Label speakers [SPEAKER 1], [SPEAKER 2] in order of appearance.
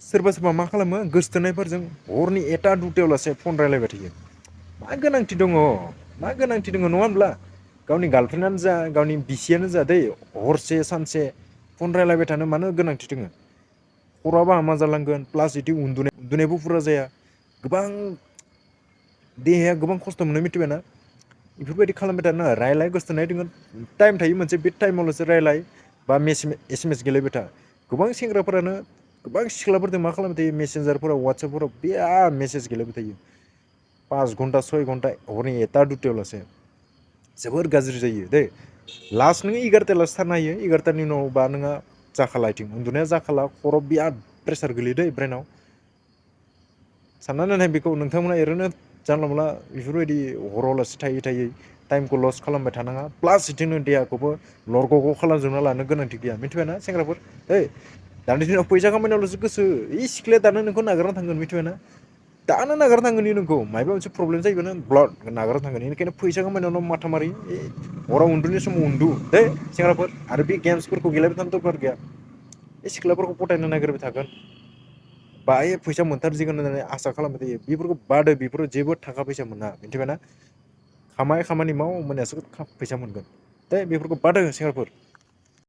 [SPEAKER 1] सोरबा सोरबा मा खालामो गोसथोनायफोरजों हरनि 1टा 2टायाव लासे फन रायलायबाय थायो। मा गोनांथि दङ नङा होनब्ला? गावनि गार्लफ्रेन्डआनो जा गावनि बिसियानो जा दै हरसे सानसे फन रायलायबाय थानो मानो गोनांथि दोङो? खर'आबो हामा जालांगोन प्लास इदि उन्दुनायबो फुरा जाया। गोबां देहाया गोबां खस्थ' मोनो मिथिबायना? इफोरबायदि खालामबाय थानो नाङा रायलाय गोसथोनाय दोङो टाइम थायो मोनसे बे टाइमावल'सो रायलाय बा एस एम एस गेलेबाय था। गोबां सेंग्राफोरानो गोबां सिख्लाफोरजों मा खालामबाय थायो मेसेन्जारफोराव वाट्सएपफोराव बिराद मेसेज गेलेबाय थायो। 5 घन्टा 6 घन्टा हरनि 1टा 2टायाव लासे। जोबोर गाज्रि जायो दै। लास्ट नोङो 11टा लासे थानो हायो 11टानि उनाव बा नोंहा जाखाला इथिं उन्दुनाया जाखाला खर'आव बिराद प्रेसार गोलैयो दै ब्रेनाव। सानना नाय बेखौ नोंथांमोना ओरैनो जानला मोनला बेफोरबायदि हरावलासे थायै थायै टाइमखौ लस खालामबाय थानाङा प्लास बिदिनो देहाखौबो लरग'ग' खालामजोबना लानो गोनांथि गैया मिथिबायना सेंग्राफोर है दानि दिनाव फैसा खामायनायावल'सो गोसो इ सिख्लाया दानो नोंखौ नागारना थांगोन मिथिबायना दानो नागारना थांगोन इयो नोंखौ मायबा मोनसे प्रब्लेम जायोबानो ब्लद नागारना थांगोन बेनिखायनो फैसा खामायनायावल' माथा मारि हराव उन्दुनाय समाव उन्दु दे सेंग्राफोर आरो बे गेम्सफोरखौ गेलेबाय थानो दरखार गैया बे सिख्लाफोरखौ पटायनो नागिरबाय थागोन बाहाय फैसा मोनथारसिगोन होननानै आसा खालामबाय थायो बेफोरखौ बादो बेफोराव जेबो थाखा फैसा मोना मिथिबायना खामानि माव होमबानियासो फैसा मोनगोन दे बेफोरखौ बाद हो सेंग्राफोर